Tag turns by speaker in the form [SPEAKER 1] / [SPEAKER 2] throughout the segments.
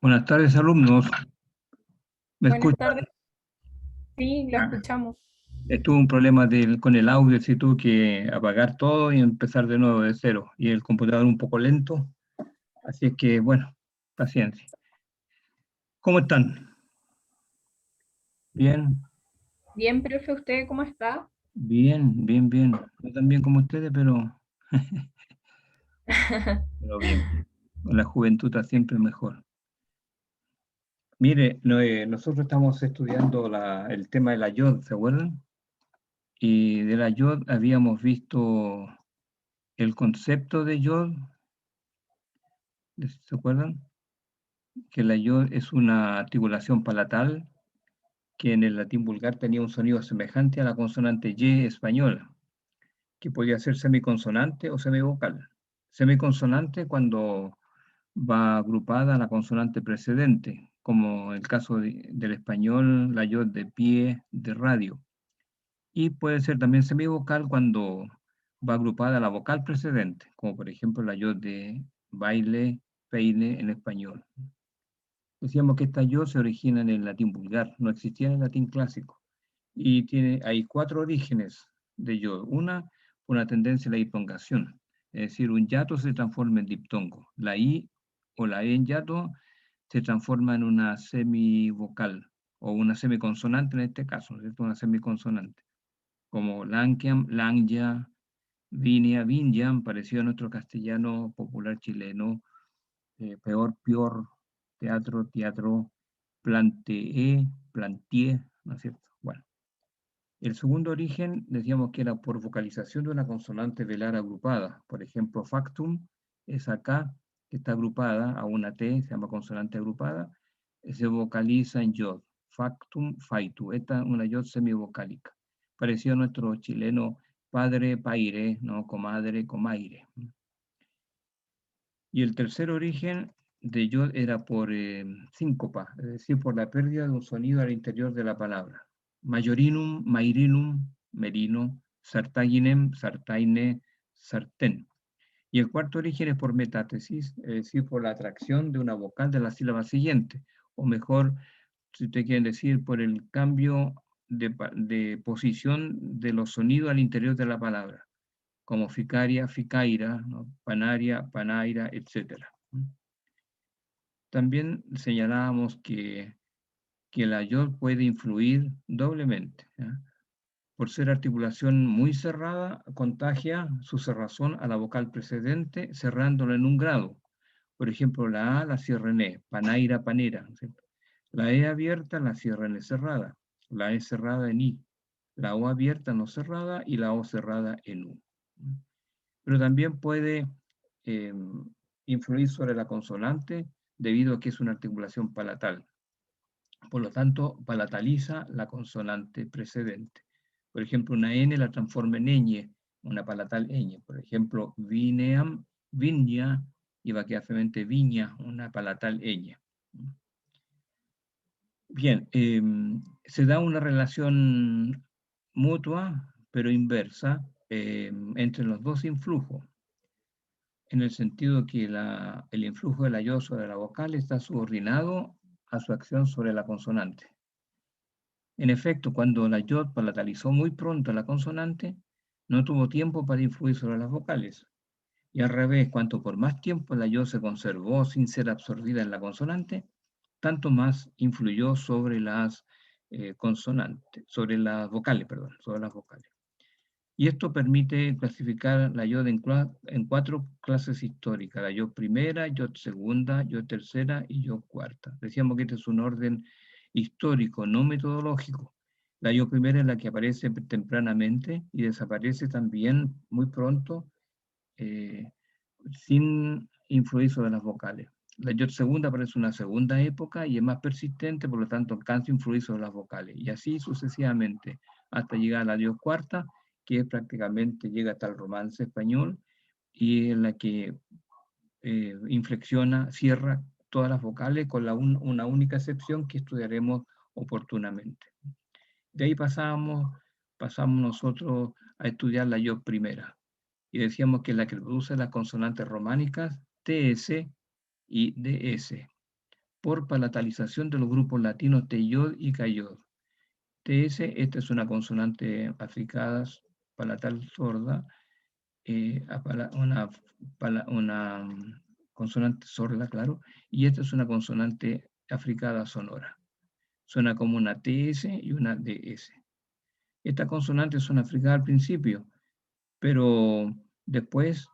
[SPEAKER 1] Buenas tardes, alumnos. ¿Me
[SPEAKER 2] Buenas
[SPEAKER 1] escuchan?
[SPEAKER 2] tardes, sí, lo
[SPEAKER 1] Ah,
[SPEAKER 2] escuchamos.
[SPEAKER 1] Tuve un problema con el audio, si tuve que apagar todo y empezar de nuevo de cero. Y el computador un poco lento, así es que, bueno, paciencia. ¿Cómo están? Bien,
[SPEAKER 2] Bien, profe, ¿usted cómo está?
[SPEAKER 1] bien, bien, bien. No tan bien como ustedes, pero bien. Con la juventud está siempre mejor. Mire, nosotros estamos estudiando el tema de la yod, ¿se acuerdan? Y de la yod habíamos visto el concepto de yod, ¿se acuerdan? Que la yod es una articulación palatal que en el latín vulgar tenía un sonido semejante a la consonante Y española, que podía ser semiconsonante o semivocal. Semiconsonante cuando va agrupada a la consonante precedente, como el caso del español, la yod de pie, de radio. Y puede ser también semivocal cuando va agrupada a la vocal precedente, como por ejemplo la yod de baile, peine en español. Decíamos que esta yo se origina en el latín vulgar, no existía en el latín clásico. Y hay cuatro orígenes de yo. Una tendencia a la hipongación, es decir, un yato se transforma en diptongo. La I o la E en yato se transforma en una semivocal o una semiconsonante en este caso, ¿no es cierto? Una semiconsonante, como lanquiam, langya, vinia, vinyam, parecido a nuestro castellano popular chileno, peor, peor, teatro, teatro, planteé, planteé, ¿no es cierto? Bueno, el segundo origen decíamos que era por vocalización de una consonante velar agrupada. Por ejemplo, factum es acá, que está agrupada a una T, se llama consonante agrupada, se vocaliza en yod. Factum, faitu. Esta es una yod semivocálica. Parecido a nuestro chileno padre, paire, ¿no? Comadre, comaire. Y el tercer origen de yod era por síncopa, es decir, por la pérdida de un sonido al interior de la palabra. Majorinum, mairinum, merino, sartaginem, sartaine, sartén. Y el cuarto origen es por metátesis, es decir, por la atracción de una vocal de la sílaba siguiente, o mejor, si ustedes quieren decir, por el cambio de posición de los sonidos al interior de la palabra como ficaria, ficaira, ¿no? Panaria, panaira, etc. También señalábamos que la yod puede influir doblemente. ¿Ya? Por ser articulación muy cerrada, contagia su cerrazón a la vocal precedente, cerrándola en un grado. Por ejemplo, la A la cierra en E, panaira, panera. ¿Cierto? La E abierta la cierra en E cerrada, la E cerrada en I, la O abierta no cerrada y la O cerrada en U. Pero también puede eh, influir sobre la consonante debido a que es una articulación palatal. Por lo tanto, palataliza la consonante precedente. Por ejemplo, una N la transforma en ñ, una palatal ñ. Por ejemplo, vineam, viña, y va a quedar finalmente viña, una palatal ñ. Bien, se da una relación mutua, pero inversa, entre los dos influjos, en el sentido que el influjo de la yo sobre la vocal está subordinado a su acción sobre la consonante. En efecto, cuando la yo palatalizó muy pronto la consonante, no tuvo tiempo para influir sobre las vocales. Y al revés, cuanto por más tiempo la yo se conservó sin ser absorbida en la consonante, tanto más influyó sobre las consonantes, sobre las vocales, perdón, sobre las vocales. Y esto permite clasificar la yod en cuatro clases históricas, la yod primera, yod segunda, yod tercera y yod cuarta. Decíamos que este es un orden histórico, no metodológico. La yod primera es la que aparece tempranamente y desaparece también muy pronto, eh, sin influir sobre las vocales. La yod segunda aparece en una segunda época y es más persistente, por lo tanto alcanza a influir sobre las vocales. Y así sucesivamente, hasta llegar a la yod cuarta, que prácticamente llega hasta el romance español y en la que inflexiona, cierra todas las vocales con una única excepción que estudiaremos oportunamente. De ahí pasamos nosotros a estudiar la yod primera y decíamos que es la que produce las consonantes románicas TS y DS. por palatalización de los grupos latinos TY y KY. TS, esta es una consonante africada, palatal sorda, una consonante sorda, claro, y esta es una consonante africada sonora. Suena como una TS y una DS. Estas consonantes son africadas al principio, pero después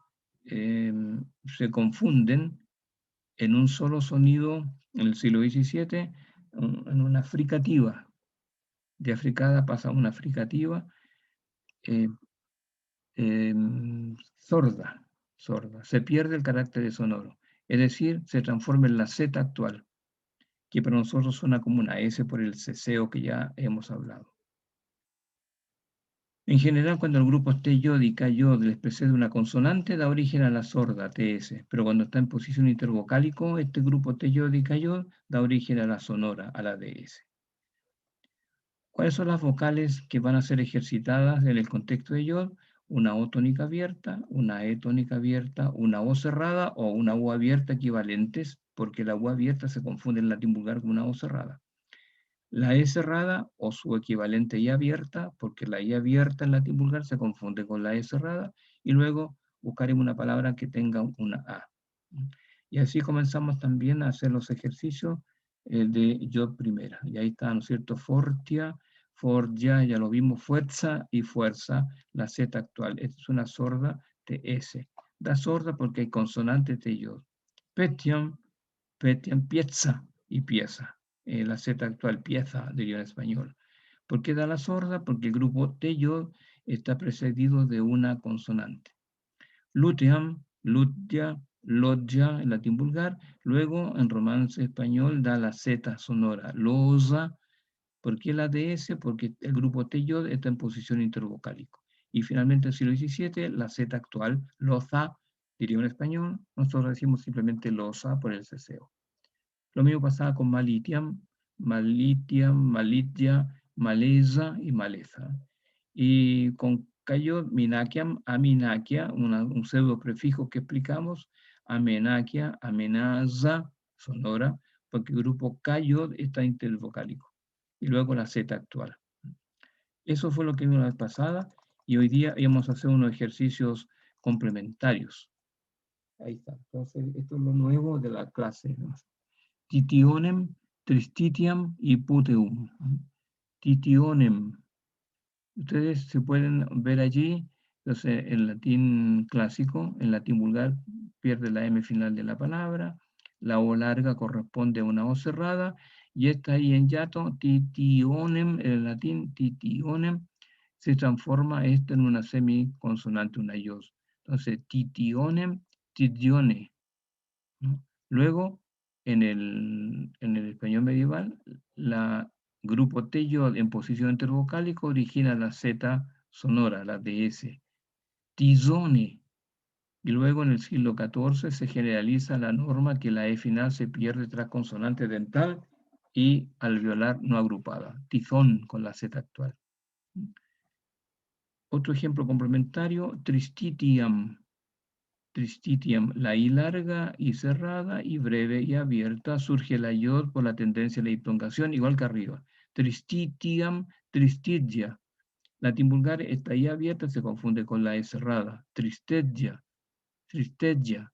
[SPEAKER 1] se confunden en un solo sonido en el siglo XVII, en una fricativa. De africada pasa a una fricativa eh, sorda, sorda. Se pierde el carácter de sonoro. Es decir, se transforma en la Z actual, que para nosotros suena como una S por el ceseo que ya hemos hablado. En general, cuando el grupo TY y KY les precede una consonante, da origen a la sorda, TS, pero cuando está en posición intervocálico, este grupo TY y KY da origen a la sonora, a la DS. ¿Cuáles son las vocales que van a ser ejercitadas en el contexto de yod? Una O tónica abierta, una E tónica abierta, una O cerrada o una U abierta equivalentes, porque la U abierta se confunde en latín vulgar con una O cerrada. La E cerrada o su equivalente I abierta, porque la I abierta en latín vulgar se confunde con la E cerrada, y luego buscaremos una palabra que tenga una A. Y así comenzamos también a hacer los ejercicios de yod primera. Y ahí está, ¿no es cierto? Fortia, forja, ya lo vimos, fuerza y fuerza, la Z actual. Esta es una sorda de S. Da sorda porque hay consonantes de yod. Petiam, petiam, pieza y pieza. La Z actual, pieza, diría en español. ¿Por qué da la sorda? Porque el grupo de yod está precedido de una consonante. Luteam, lutia, loggia en latín vulgar. Luego, en romance español, da la Z sonora. Loza. ¿Por qué la DS? Porque el grupo TY está en posición intervocálico. Y finalmente, en el siglo XVII, la Z actual, loza, diría en español. Nosotros decimos simplemente loza por el ceseo. Lo mismo pasaba con malitiam, malitiam, malitia, maleza y maleza. Y con cayó minaquiam, aminaquia, un pseudo prefijo que explicamos, amenaquia, amenaza, sonora, porque el grupo cayó está intervocálico. Y luego la Z actual. Eso fue lo que vimos la vez pasada, y hoy día íbamos a hacer unos ejercicios complementarios. Ahí está. Entonces, esto es lo nuevo de la clase, ¿no? Titionem, tristitiam y puteum. Titionem. Ustedes se pueden ver allí, entonces en latín clásico, en latín vulgar, pierde la M final de la palabra, la O larga corresponde a una O cerrada, y esta ahí en yato, titionem, en el latín titionem, se transforma esto en una semiconsonante, una yos. Entonces, titionem, titione, ¿no? Luego, en el español medieval, la grupo TY en posición intervocálica origina la Z sonora, la DS. Tizone. Y luego en el siglo XIV se generaliza la norma que la E final se pierde tras consonante dental y alveolar no agrupada. Tizón con la Z actual. Otro ejemplo complementario, tristitiam. Tristitiam, la I larga y cerrada y breve y abierta, surge la yod por la tendencia a la diptongación, igual que arriba. Tristitiam, tristigia. Latín vulgar, esta I abierta se confunde con la E cerrada. Tristegia, tristegia.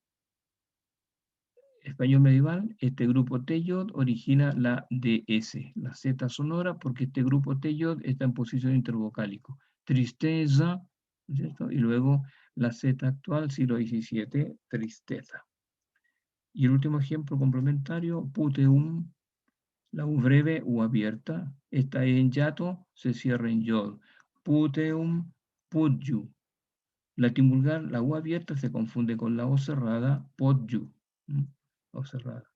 [SPEAKER 1] Español medieval, este grupo T-yod origina la DS, la Z sonora, porque este grupo T-yod está en posición intervocálico. Tristeza, ¿no es cierto? Y luego la Z actual, siglo XVII, tristeza. Y el último ejemplo complementario, puteum, la U breve U abierta, esta E en yato se cierra en yod. Puteum, putyu. Latín vulgar, la U abierta se confunde con la O cerrada, potyu. O cerrada.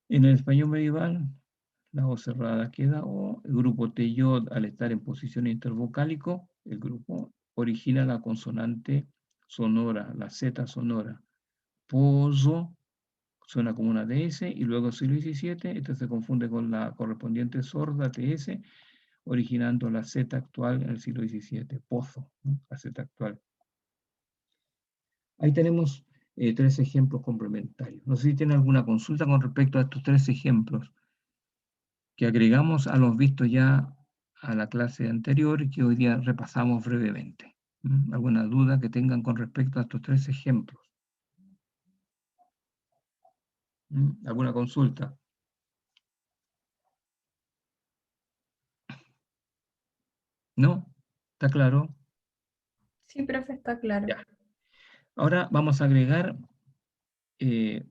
[SPEAKER 1] En el español medieval, la O cerrada queda O. El grupo TY, al estar en posición intervocálico, el grupo origina la consonante sonora, la Z sonora. Pozo, suena como una DS, y luego siglo XVII, esto se confunde con la correspondiente sorda TS, originando la Z actual en el siglo XVII. Pozo, ¿no? La Z actual. Ahí tenemos tres ejemplos complementarios. No sé si tiene alguna consulta con respecto a estos tres ejemplos que agregamos a los vistos ya a la clase anterior y que hoy día repasamos brevemente. ¿Alguna duda que tengan con respecto a estos tres ejemplos? ¿Alguna consulta? ¿No? ¿Está claro?
[SPEAKER 2] Sí, profe, está claro.
[SPEAKER 1] Ya. Ahora vamos a agregar,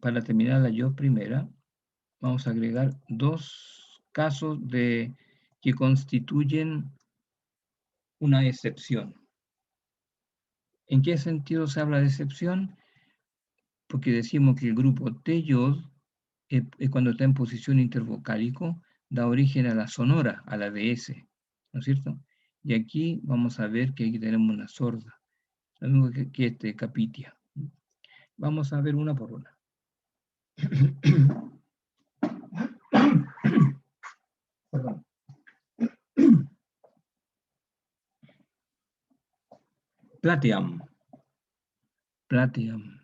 [SPEAKER 1] para terminar la yo primera, vamos a agregar dos casos que constituyen una excepción. ¿En qué sentido se habla de excepción? Porque decimos que el grupo T-yod, cuando está en posición intervocálico, da origen a la sonora, a la DS, ¿no es cierto? Y aquí vamos a ver que aquí tenemos una sorda, lo mismo que este capitia. Vamos a ver una por una. Perdón. Plateam. Plateam.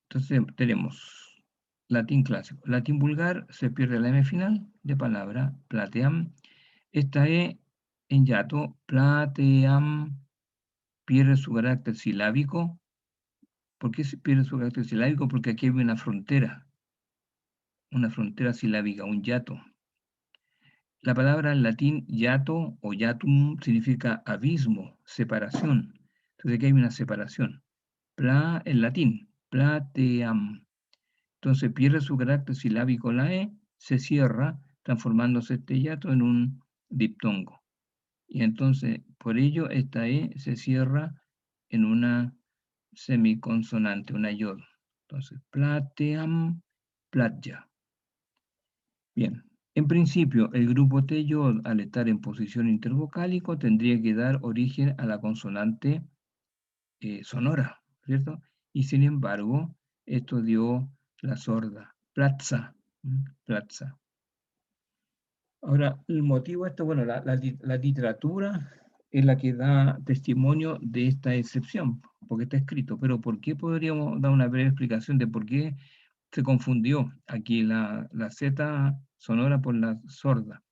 [SPEAKER 1] Entonces tenemos latín clásico. Latín vulgar se pierde la M final de palabra. Plateam. Esta E en yato. Plateam pierde su carácter silábico. ¿Por qué se pierde su carácter silábico? Porque aquí hay una frontera silábica, un yato. La palabra en latín yato o yatum significa abismo, separación. Entonces aquí hay una separación. Pla en latín, plateam. Entonces pierde su carácter silábico la E, se cierra, transformándose este hiato en un diptongo. Y entonces, por ello, esta E se cierra en una semiconsonante, una yod. Entonces, plateam, platya. Bien, en principio, el grupo T-yod, al estar en posición intervocálico, tendría que dar origen a la consonante sonora, ¿cierto? Y sin embargo, esto dio la sorda, platza, platza. Ahora, el motivo de esto, bueno, la literatura es la que da testimonio de esta excepción, porque está escrito, pero ¿por qué podríamos dar una breve explicación de por qué se confundió aquí la Z sonora por la sorda?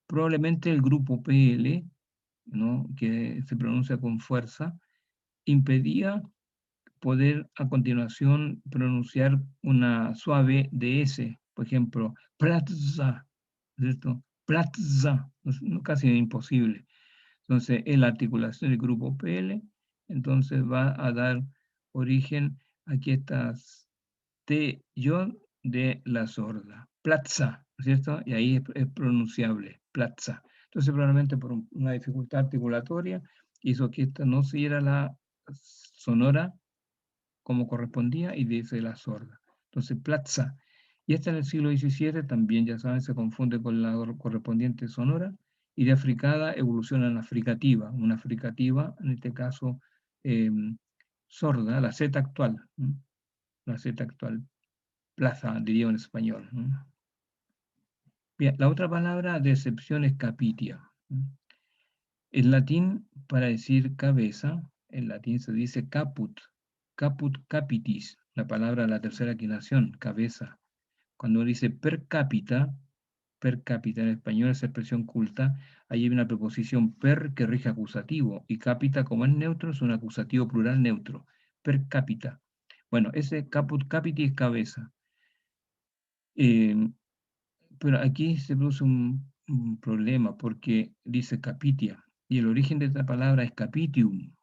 [SPEAKER 1] Probablemente el grupo PL, ¿no?, que se pronuncia con fuerza, impedía poder a continuación pronunciar una suave DS, por ejemplo, platza, ¿cierto? Platza, casi imposible. Entonces, en la articulación del grupo PL, entonces va a dar origen a que estas T, yo de la sorda, platza, ¿cierto? Y ahí es pronunciable, platza. Entonces, probablemente por una dificultad articulatoria, hizo que esta no se diera la sonora como correspondía y dice la sorda. Entonces, platza. Y esta en el siglo XVII también, ya saben, se confunde con la correspondiente sonora, y de africada evoluciona en la fricativa, una fricativa, en este caso, sorda, la Z actual, la Z actual, plaza, diría en español. Bien, la otra palabra de excepción es capitia. En latín, para decir cabeza, en latín se dice caput, caput capitis, la palabra de la tercera quinación, cabeza. Cuando uno dice per cápita en español, esa expresión culta, ahí hay una preposición per que rige acusativo, y cápita, como es neutro, es un acusativo plural neutro, per cápita. Bueno, ese caput capiti es cabeza. Pero aquí se produce un problema, porque dice capitia, y el origen de esta palabra es capitium,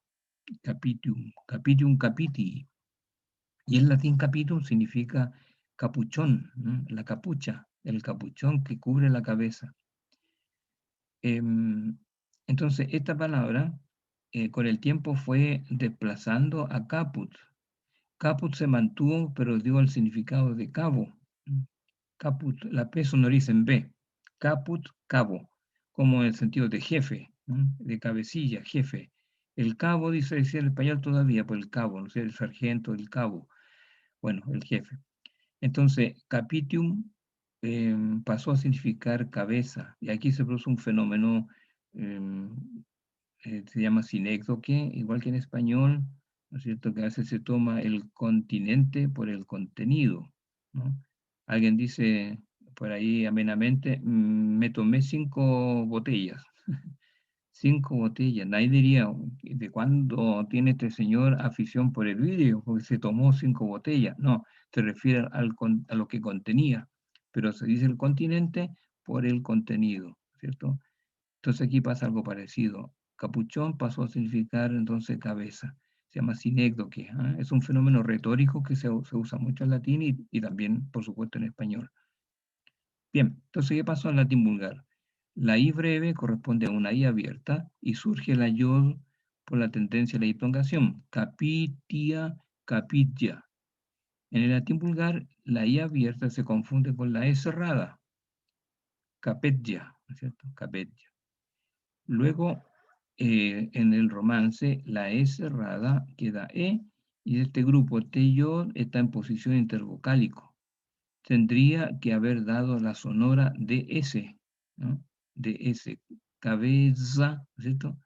[SPEAKER 1] capitium, capitium capiti. Y en latín capitum significa capuchón, ¿no? La capucha, el capuchón que cubre la cabeza. Entonces, esta palabra con el tiempo fue desplazando a caput. Caput se mantuvo, pero dio el significado de cabo. Caput, la P sonoriza en B. Caput, cabo, como en el sentido de jefe, de cabecilla, jefe. El cabo, dice el español todavía, por el cabo, no sé, el sargento, el cabo. Bueno, el jefe. Entonces, capitium pasó a significar cabeza, y aquí se produce un fenómeno, se llama sinécdoque, igual que en español, ¿no es cierto? Que a veces se toma el continente por el contenido, ¿no? Alguien dice por ahí amenamente, me tomé 5 botellas. 5 botellas. Nadie diría, ¿de cuándo tiene este señor afición por el vidrio? Porque se tomó 5 botellas. No, se refiere a lo que contenía. Pero se dice el continente por el contenido, ¿cierto? Entonces aquí pasa algo parecido. Capuchón pasó a significar entonces cabeza. Se llama sinécdoque. ¿Ah? Es un fenómeno retórico que se usa mucho en latín y también, por supuesto, en español. Bien, entonces, ¿qué pasó en latín vulgar? La I breve corresponde a una I abierta y surge la yod por la tendencia a la diptongación. Capitia, capitia. En el latín vulgar, la I abierta se confunde con la E cerrada. Capetya, ¿no es cierto? Capetya. Luego, en el romance, la E cerrada queda E y este grupo T-yod está en posición intervocálico. Tendría que haber dado la sonora DS, ¿no? DS, cabeza, ¿cierto?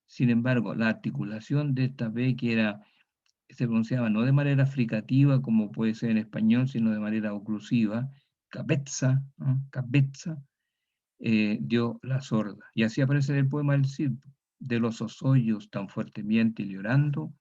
[SPEAKER 1] Sin embargo, la articulación de esta B se pronunciaba no de manera fricativa como puede ser en español, sino de manera oclusiva, cabeza, ¿no? Cabeza, dio la sorda. Y así aparece en el poema del Cid, de los osoyos tan fuertemente llorando,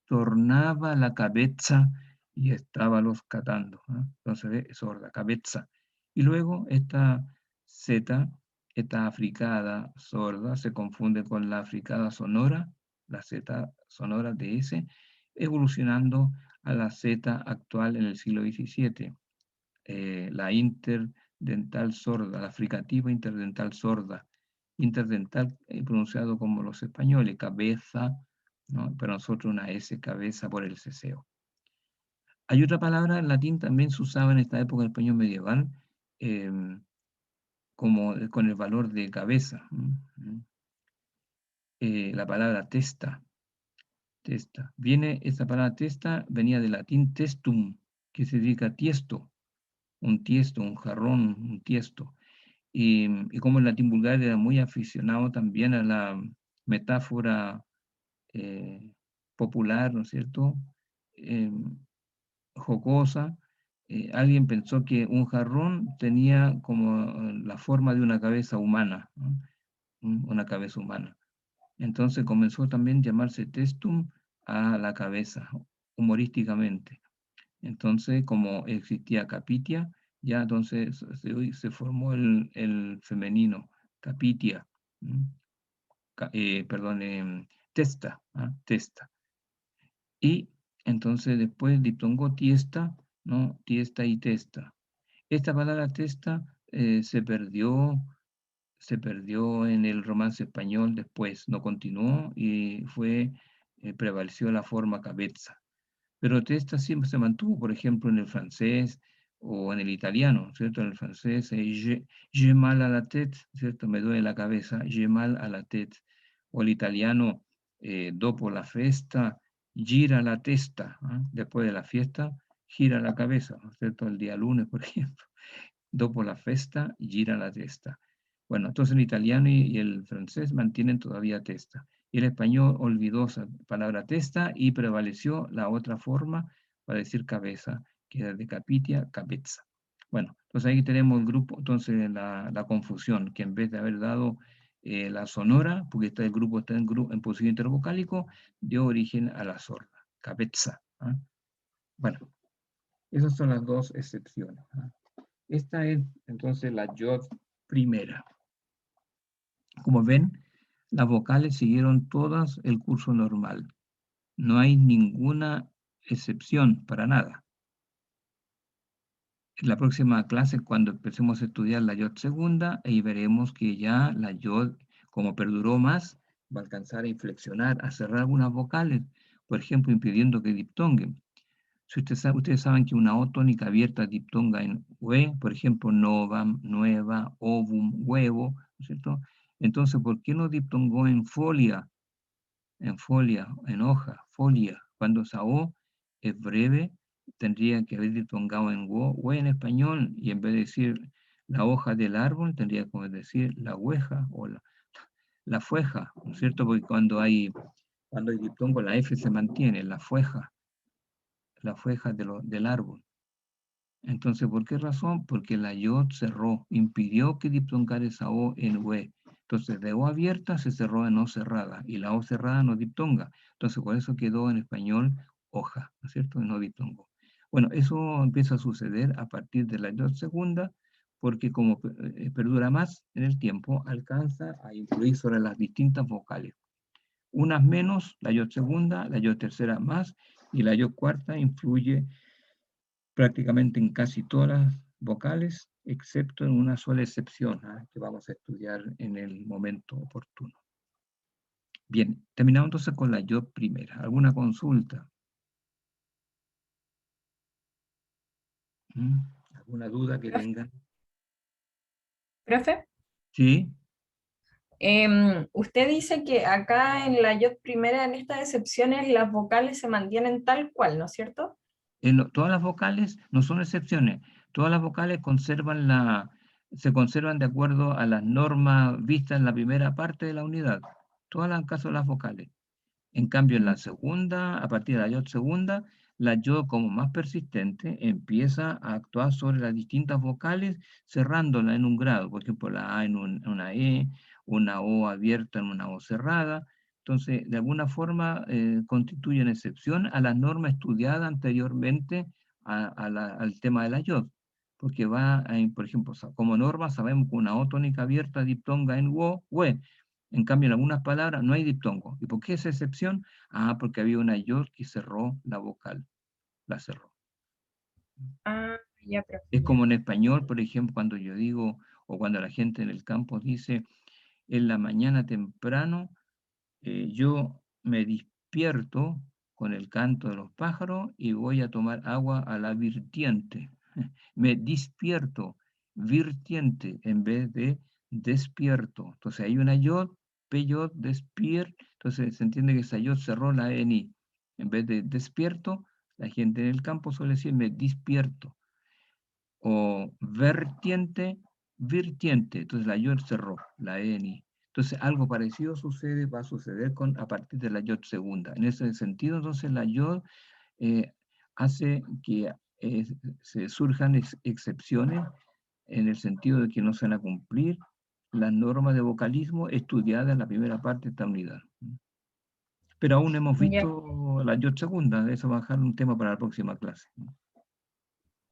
[SPEAKER 1] tornaba la cabeza y estaba los catando. ¿No? Entonces, sorda, cabeza. Y luego esta Z, esta africada sorda, se confunde con la africada sonora, la Z sonora de S, evolucionando a la Z actual en el siglo XVII, la interdental sorda, la fricativa interdental sorda, interdental pronunciado como los españoles, cabeza, ¿no? Pero nosotros una S, cabeza por el ceseo. Hay otra palabra en latín también se usaba en esta época del español medieval, como con el valor de cabeza. La palabra testa, testa. Esta palabra testa venía del latín testum, que significa tiesto, un jarrón, un tiesto. Y como el latín vulgar era muy aficionado también a la metáfora popular, ¿no es cierto? Eh, jocosa, alguien pensó que un jarrón tenía como la forma de una cabeza humana, ¿no? Una cabeza humana. Entonces comenzó también a llamarse testum a la cabeza, humorísticamente. Entonces, como existía capitia, ya entonces se formó el femenino, capitia, perdón, testa, ¿ah? Testa. Y entonces después diptongo tiesta, ¿no? Tiesta y testa. Esta palabra testa se perdió en el romance español después, no continuó y prevaleció la forma cabeza. Pero testa siempre se mantuvo, por ejemplo, en el francés o en el italiano, ¿cierto? En el francés, j'ai mal à la tête, ¿cierto? Me duele la cabeza, j'ai mal à la tête. O el italiano, dopo la festa, gira la testa, ¿ah? Después de la fiesta, gira la cabeza, ¿cierto? El día lunes, por ejemplo. Dopo la festa, gira la testa. Bueno, entonces el italiano y el francés mantienen todavía testa. Y el español olvidó esa palabra testa y prevaleció la otra forma para decir cabeza, que era de capitia, cabeza. Bueno, entonces ahí tenemos el grupo, entonces la confusión, que en vez de haber dado la sonora, porque el grupo está en posición intervocálico, dio origen a la sorda, cabeza. ¿Ah? Bueno, esas son las dos excepciones. ¿Ah? Esta es entonces la yod primera. Como ven, las vocales siguieron todas el curso normal. No hay ninguna excepción para nada. En la próxima clase, cuando empecemos a estudiar la yod segunda, ahí veremos que ya la yod, como perduró más, va a alcanzar a inflexionar, a cerrar algunas vocales, por ejemplo, impidiendo que diptonguen. Si ustedes saben que una O tónica abierta diptonga en UE, por ejemplo, novam, nueva, ovum, huevo, ¿no es cierto? Entonces, ¿por qué no diptongó en folia, en hoja, folia? Cuando esa O es breve, tendría que haber diptongado en we en español, y en vez de decir la hoja del árbol, tendría que decir la hueja o la fueja, ¿no es cierto? Porque cuando hay Cuando hay diptongo, la F se mantiene, la fueja del árbol. Entonces, ¿por qué razón? Porque la yod cerró, impidió que diptongara esa O en UE. Entonces, de O abierta se cerró en O cerrada, y la O cerrada no diptonga. Entonces, por eso quedó en español hoja, ¿no es cierto? No diptongo. Bueno, eso empieza a suceder a partir de la yod segunda, porque como perdura más en el tiempo, alcanza a influir sobre las distintas vocales. Unas menos, la yod segunda, la yod tercera más, y la yod cuarta influye prácticamente en casi todas las vocales, excepto en una sola excepción, que vamos a estudiar en el momento oportuno. Bien, terminamos entonces con la yo primera. ¿Alguna consulta? ¿Mm? ¿Alguna duda que
[SPEAKER 2] Profe,
[SPEAKER 1] tengan?
[SPEAKER 2] profe,
[SPEAKER 1] Sí,
[SPEAKER 2] usted dice que acá en la yod primera, en estas excepciones, las vocales se mantienen tal cual, ¿no es cierto?
[SPEAKER 1] todas las vocales no son excepciones. Todas las vocales se conservan de acuerdo a las normas vistas en la primera parte de la unidad. Todas las casos de las vocales. En cambio, en
[SPEAKER 2] Mm.
[SPEAKER 1] la segunda, a partir de la yod segunda, la yod como más persistente empieza a actuar sobre las distintas vocales, cerrándola en un grado. Por ejemplo, la A en una E, una O abierta en una O cerrada. Entonces, de alguna forma, constituyen excepción a la norma estudiada anteriormente al tema de la yod. Porque por ejemplo, como norma sabemos que una O tónica abierta diptonga en wo, we. En cambio, en algunas palabras no hay diptongo. ¿Y por qué esa excepción? Ah, porque había una yod que cerró la vocal, la cerró.
[SPEAKER 2] Ah, ya, profe,
[SPEAKER 1] Es
[SPEAKER 2] ya.
[SPEAKER 1] como en español, por ejemplo, cuando yo digo, o cuando la gente en el campo dice, en la mañana temprano, yo me despierto con el canto de los pájaros y voy a tomar agua a la virtiente. Me despierto, virtiente, en vez de despierto. Entonces hay una yod, peyot, despier. Entonces se entiende que esa yod cerró la eni. En vez de despierto, la gente en el campo suele decir me despierto. O vertiente, virtiente. Entonces la yod cerró la eni. Entonces algo parecido va a suceder a partir de la yod segunda. En ese sentido, entonces la yod eh, hace que se surjan excepciones en el sentido de que no se van a cumplir las normas de vocalismo estudiadas en la primera parte de esta unidad. Pero aún hemos
[SPEAKER 2] Ya.
[SPEAKER 1] visto la yo segunda, eso va a dejar un tema para la próxima clase.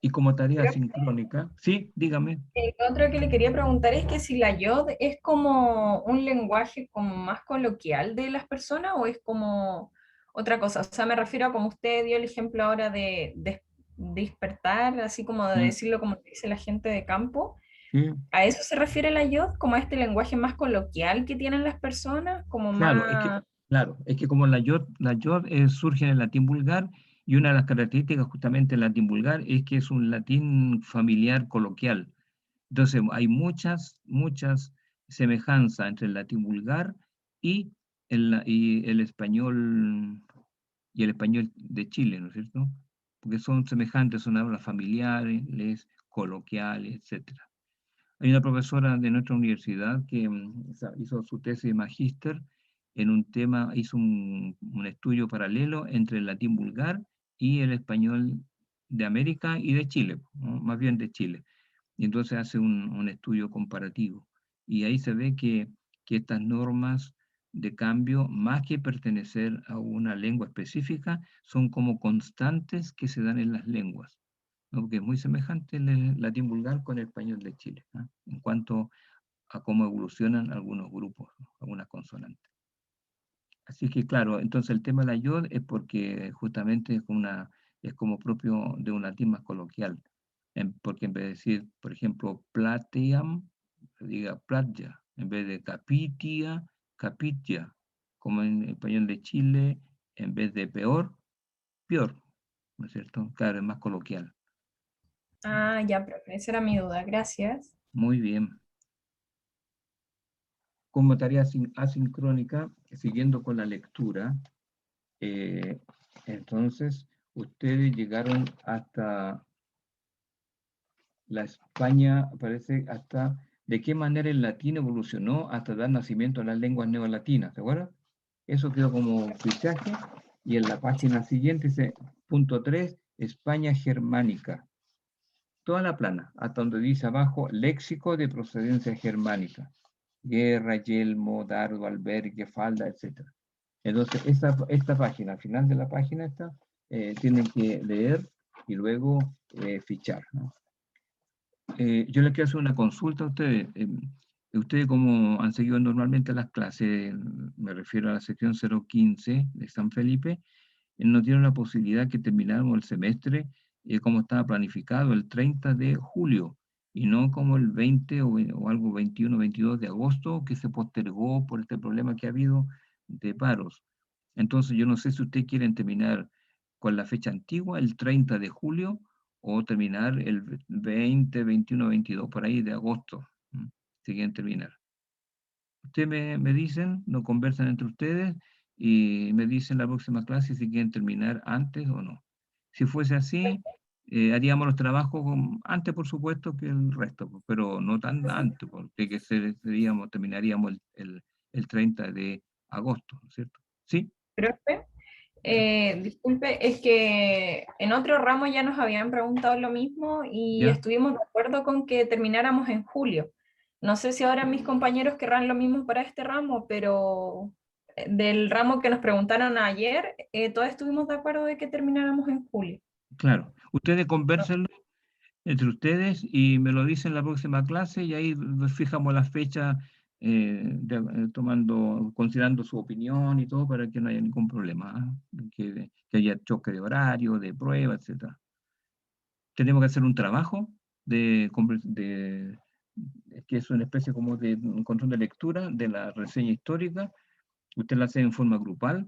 [SPEAKER 1] Y como tarea
[SPEAKER 2] Profe,
[SPEAKER 1] sincrónica, sí, dígame.
[SPEAKER 2] lo otro que le quería preguntar es que si la yod es como un lenguaje como más coloquial de las personas o es como otra cosa. O sea, me refiero a como usted dio el ejemplo ahora de despertar, así como de
[SPEAKER 1] Mm,
[SPEAKER 2] decirlo como dice la gente de campo.
[SPEAKER 1] sí,
[SPEAKER 2] ¿A eso se refiere la yod? ¿Como a este lenguaje más coloquial que tienen las personas? Como
[SPEAKER 1] claro,
[SPEAKER 2] más...
[SPEAKER 1] es que como la yod surge en el latín vulgar, y una de las características justamente del latín vulgar es que es un latín familiar coloquial. Entonces, hay muchas semejanzas entre el latín vulgar y y el español de Chile, ¿no es cierto? Porque son semejantes, son hablas familiares, coloquiales, etcétera. Hay una profesora de nuestra universidad que hizo su tesis de magíster en un tema, hizo un estudio paralelo entre el latín vulgar y el español de América y de Chile, ¿no? Más bien de Chile. Y entonces hace un estudio comparativo. Y ahí se ve que estas normas de cambio, más que pertenecer a una lengua específica, son como constantes que se dan en las lenguas, ¿no? Porque es muy semejante el latín vulgar con el español de Chile, ¿no? En cuanto a cómo evolucionan algunos grupos, ¿no? Algunas consonantes. Así que claro, entonces el tema de la yod es porque justamente es como propio de un latín más coloquial, porque en vez de decir, por ejemplo, plateam, se diga platya, en vez de capitia, capitia, como en español de Chile, en vez de peor, peor, ¿no es cierto? Claro, es más coloquial.
[SPEAKER 2] Ah, ya, profe, esa era mi duda. Gracias.
[SPEAKER 1] Muy bien. Como tarea asincrónica, siguiendo con la lectura, eh, entonces ustedes llegaron hasta la España, parece, hasta de qué manera el latín evolucionó hasta dar nacimiento a las lenguas neolatinas, ¿se acuerdan? Eso quedó como fichaje. Y en la página siguiente dice, punto 3, España germánica. Toda la plana, hasta donde dice abajo, léxico de procedencia germánica. Guerra, yelmo, dardo, albergue, falda, etc. Entonces, esta página, al final de la página tienen que leer y luego fichar, ¿no? Yo les quiero hacer una consulta a ustedes. Ustedes, como han seguido normalmente las clases, me refiero a la sección 015 de San Felipe, no tienen la posibilidad que termináramos el semestre como estaba planificado, el 30 de julio, y no como el 20 o algo 21, 22 de agosto, que se postergó por este problema que ha habido de paros. Entonces, yo no sé si ustedes quieren terminar con la fecha antigua, el 30 de julio, o terminar el 20, 21, 22, por ahí de agosto, si quieren terminar. Ustedes me dicen, lo conversan entre ustedes y me dicen la próxima clase si quieren terminar antes o no. Si fuese así, haríamos los trabajos antes, por supuesto, que el resto, pero no tan antes, porque terminaríamos el 30 de agosto, ¿no es cierto? ¿Sí?
[SPEAKER 2] Profe,
[SPEAKER 1] Ya,
[SPEAKER 2] disculpe, es que en otro ramo ya nos habían preguntado lo mismo y
[SPEAKER 1] ya,
[SPEAKER 2] estuvimos de acuerdo con que termináramos en julio. No sé si ahora mis compañeros querrán lo mismo para este ramo, pero del ramo que nos preguntaron ayer, todos estuvimos de acuerdo de que termináramos en julio.
[SPEAKER 1] claro. Ustedes conversen entre ustedes y me lo dicen la próxima clase y ahí fijamos la fecha considerando su opinión y todo para que no haya ningún problema, que haya choque de horario, de prueba, etcétera. Tenemos que hacer un trabajo que es una especie como de un control de lectura de la reseña histórica. Usted la hace en forma grupal.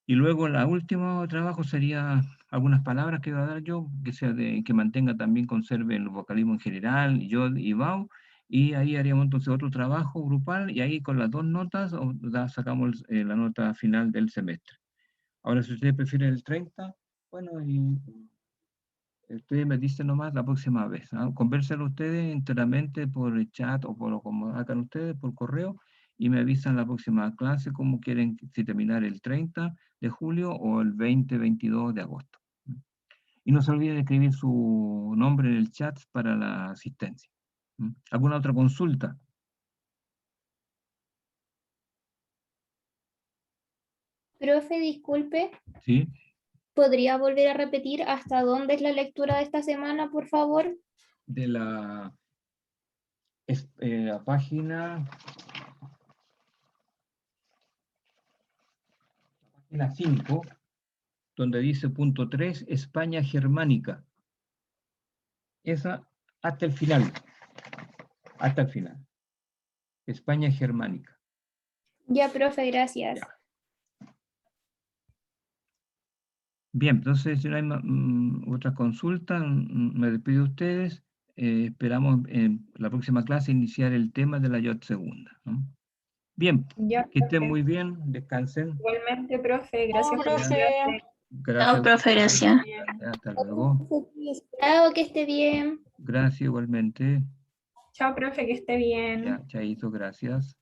[SPEAKER 1] Y luego el último trabajo sería algunas palabras que va a dar yo, que mantenga también, conserve el vocalismo en general, yo y Bau, y ahí haríamos entonces otro trabajo grupal, y ahí con las dos notas sacamos la nota final del semestre. Ahora, si ustedes prefieren el 30, bueno, y ustedes me dicen nomás la próxima vez, ¿ah? Convérselo ustedes enteramente por el chat o por como hagan ustedes, por correo, y me avisan la próxima clase cómo quieren, si terminar el 30 de julio o el 20, 22 de agosto. Y no se olviden de escribir su nombre en el chat para la asistencia. ¿Alguna otra consulta?
[SPEAKER 3] Profe, disculpe,
[SPEAKER 1] ¿Sí?
[SPEAKER 3] ¿podría volver a repetir hasta dónde es la lectura de esta semana, por favor?
[SPEAKER 1] De la página 5, donde dice punto 3, España germánica. Esa hasta el final. Hasta el final. España germánica.
[SPEAKER 3] Ya, profe, gracias.
[SPEAKER 1] Ya. Bien, entonces si no hay otra consulta, me despido de ustedes. Esperamos en la próxima clase iniciar el tema de la IOT segunda, ¿no? Bien,
[SPEAKER 2] Ya,
[SPEAKER 1] que estén
[SPEAKER 2] profe.
[SPEAKER 1] muy bien, descansen.
[SPEAKER 2] Igualmente, profe,
[SPEAKER 4] Chao,
[SPEAKER 2] gracias por su
[SPEAKER 4] profe.
[SPEAKER 2] clase.
[SPEAKER 1] Gracias
[SPEAKER 4] Chao,
[SPEAKER 1] a
[SPEAKER 4] profe,
[SPEAKER 1] ustedes.
[SPEAKER 4] gracias.
[SPEAKER 1] Hasta luego.
[SPEAKER 3] Chao, que esté bien.
[SPEAKER 1] Gracias igualmente.
[SPEAKER 2] Chao, profe, que esté bien.
[SPEAKER 1] Ya, chaito, gracias.